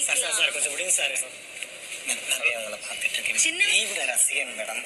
Sir sir sir கொஞ்சம் விடுங்க sir. நிறைய உங்களை பார்த்துட்டு இருக்கேன். தீவிர ரசிகன் மேடம்.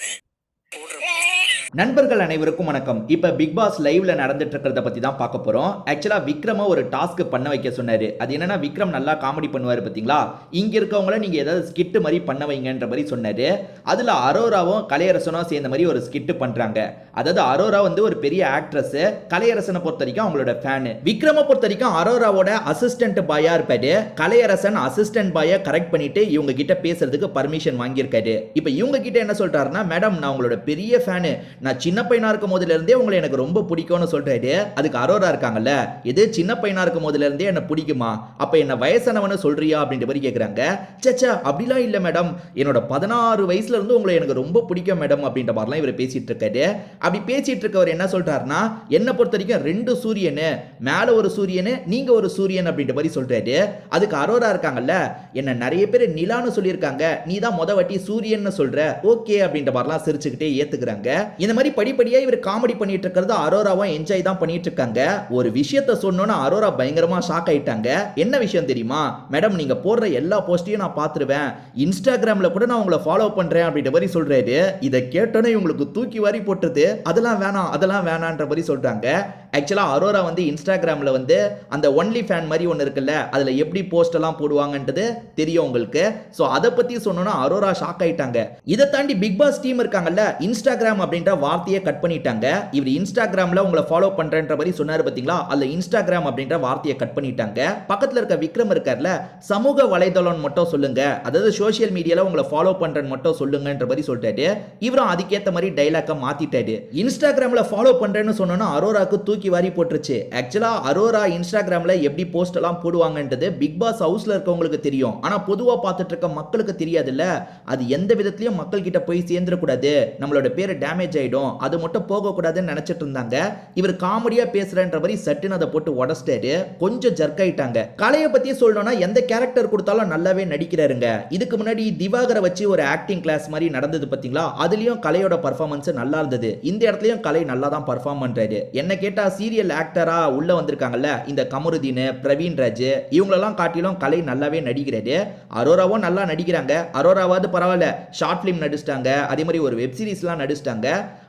நண்பர்கள் அனைவருக்கும் வணக்கம். இப்போ பிக் பாஸ் லைவ்ல நடந்துட்டு இருக்கிறத பத்தி தான் பார்க்க போறோம். ஆக்சுவலா விக்ரம ஒரு டாஸ்க் பண்ண வைக்க சொன்னாரு. அது என்னன்னா, விக்ரம் நல்லா காமெடி பண்ணுவாரு பாத்தீங்களா, இங்க இருக்கவங்கள நீங்க ஏதாவது ஸ்கிட் மாதிரி பண்ண வைங்கன்ற மாதிரி சொன்னாரு. அதுல அரோராவும் கலையரசனும் சேர்ந்த மாதிரி ஒரு ஸ்கிட் பண்றாங்க. அதாவது அரோரா வந்து ஒரு பெரிய ஆக்ட்ரஸ், கலையரசனை பொறுத்த வரைக்கும் அவங்களோட ஃபேன். விக்ரம பொறுத்த வரைக்கும் அரோராவோட அசிஸ்டன்ட் பாயா இருப்பாரு. கலையரசன் அசிஸ்டன்ட் பாயை கரெக்ட் பண்ணிட்டு இவங்க கிட்ட பேசுறதுக்கு பர்மிஷன் வாங்கியிருக்காரு. இப்போ இவங்க கிட்ட என்ன சொல்றாருன்னா, மேடம் நான் உங்களோட பெரிய ஃபேனு, நான் சின்ன பையனா இருக்கும் போதுல இருந்தே உங்களை எனக்கு ரொம்ப பிடிக்கும்னு சொல்றாரு. அதுக்கு அரோரா இருக்காங்கல்ல, இது சின்ன பையனா இருக்கும் போதுல இருந்தே என்ன பிடிக்குமா, அப்ப என்ன வயசானவனு சொல்றியா அப்படின்ற மாதிரி கேக்குறாங்க. சச்சா அப்படிலாம் இல்ல மேடம், என்னோட 16 வயசுல இருந்து உங்களை எனக்கு ரொம்ப பிடிக்கும் மேடம் அப்படின்ற மாதிரிலாம் இவர் பேசிட்டு இருக்காரு. அப்படி பேசிட்டு இருக்கவர் என்ன சொல்றாருன்னா, என்ன பொறுத்த வரைக்கும் 2 சூரியனு, மேல ஒரு சூரியனு நீங்க ஒரு சூரியன் அப்படின்ற மாதிரி சொல்றாரு. அதுக்கு அரோரா இருக்காங்கல்ல, என்ன நிறைய பேர் நிலான்னு சொல்லியிருக்காங்க, நீ தான் முத வாட்டி சூரியன் சொல்ற, ஓகே அப்படின்ற மாதிரிலாம் சிரிச்சுக்கிட்டே ஏத்துக்கிறாங்க. இந்த மாதிரி படிப்படியா இவர் காமெடி பண்ணிட்டு இருக்கிறது அரோராவும் என்ஜாய் தான் பண்ணிட்டு இருக்காங்க. ஒரு விஷயத்தை சொன்னோன்னா அரோரா பயங்கரமா ஷாக் ஆயிட்டாங்க. என்ன விஷயம் தெரியுமா மேடம், நீங்க போடுற எல்லா போஸ்டையும் நான் பார்த்துருவேன், இன்ஸ்டாகிராம்ல கூட நான் உங்களை ஃபாலோ பண்றேன் அப்படின்ற மாதிரி சொல்றாரு. இதை கேட்டோன்னே இவங்களுக்கு தூக்கி வாரி போட்டுது. அதெல்லாம் வேணாம் அதெல்லாம் வேணான்ற மாதிரி சொல்றாங்க. ஆக்சுவலா அரோரா வந்து இன்ஸ்டாகிராம்ல வந்து அந்த ஒன்லி ஃபேன் மாதிரி ஒன்று இருக்குல்ல, அதுல எப்படி போஸ்ட் எல்லாம் போடுவாங்கன்றது தெரியும் உங்களுக்கு. ஸோ அதை பத்தி சொன்னோன்னா அரோரா ஷாக் ஆயிட்டாங்க. இதை தாண்டி பிக் பாஸ் டீம் இருக்காங்கல்ல, இன்ஸ்டாகிராம் அப்படின்ற வார்த்தையை கட் பண்ணிட்டாங்க. இவர் இன்ஸ்டாகிராம்ல உங்களை ஃபாலோ பண்றேன்ற மாதிரி சொன்னாரு பாத்தீங்களா, அதுல இன்ஸ்டாகிராம் அப்படின்ற வார்த்தையை கட் பண்ணிட்டாங்க. பக்கத்துல இருக்க விக்ரம் இருக்கார்ல, சமூக வலைதளம் மட்டும் சொல்லுங்க, அதாவது சோஷியல் மீடியால உங்களை ஃபாலோ பண்றேன்னு மட்டும் சொல்லுங்கன்ற மாதிரி சொல்லிட்டாரு. இவரும் அதுக்கேற்ற மாதிரி டைலாக்க மாத்திட்டாரு. இன்ஸ்டாகிராம்ல ஃபாலோ பண்றேன்னு சொன்னோன்னா அரோராக்கு தூக்கி வாரி போட்டுருச்சு. ஆக்சுவலா அரோரா இன்ஸ்டாகிராம்ல எப்படி போஸ்ட் எல்லாம் போடுவாங்கன்றது பிக் பாஸ் ஹவுஸ்ல இருக்கவங்களுக்கு தெரியும். ஆனா பொதுவா பார்த்துட்டு இருக்க மக்களுக்கு தெரியாதுல்ல. அது எந்த விதத்திலயும் மக்கள் கிட்ட போய் சேர்ந்துட கூடாது, நம்மளோட பேரு டேமேஜ் ஆயிடும், அது மட்டும் போக கூடாதுன்னு நினைச்சிட்டு இருந்தாங்க. இவர் காமெடியா பேசுறன்ற மாதிரி சட்டுன்னு அதை போட்டு உடச்சிட்டாரு. கொஞ்சம் ஜர்க் ஆயிட்டாங்க. கலையை பத்தி சொல்லணும்னா எந்த கேரக்டர் கொடுத்தாலும் நல்லாவே நடிக்கிறாருங்க. இதுக்கு முன்னாடி திவாகரை வச்சு ஒரு ஆக்டிங் கிளாஸ் மாதிரி நடந்தது பாத்தீங்களா, அதுலயும் கலையோட பர்ஃபார்மன்ஸ் நல்லா இருந்தது. இந்த இடத்துலயும் கலை நல்லா தான் பர்ஃபார்ம் பண்றாரு. என்ன கேட்டா சீரியல் ஆக்டரா உள்ள வந்திருக்காங்கல்ல, இந்த கமருதீன், பிரவீன் ராஜ், இவங்களெல்லாம் காட்டிலும் கலை நல்லாவே நடிக்கிறாரு. அரோராவும் நல்லா நடிக்கிறாங்க. அரோராவாவது பரவாயில்ல, ஷார்ட் பிலிம் நடிச்சிட்டாங்க, அதே மாதிரி ஒரு வெப் சீரிஸ்லாம் நடிச்சிட்டாங்க.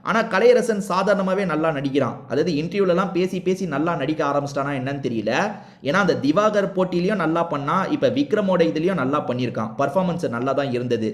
ஆனா கலையரசன் சாதாரணமாவே நல்லா நடிக்கிறான். அதாவது இன்டர்வியூலாம் பேசி பேசி நல்லா நடிக்க ஆரம்பிச்சிட்டானா என்னன்னு தெரியல. ஏன்னா அந்த திவாகர் போட்டியிலையும் நல்லா பண்ணா, இப்ப விக்ரமோட இதுலயும் நல்லா பண்ணியிருக்கான். பர்ஃபார்மன்ஸ் நல்லா தான் இருந்தது.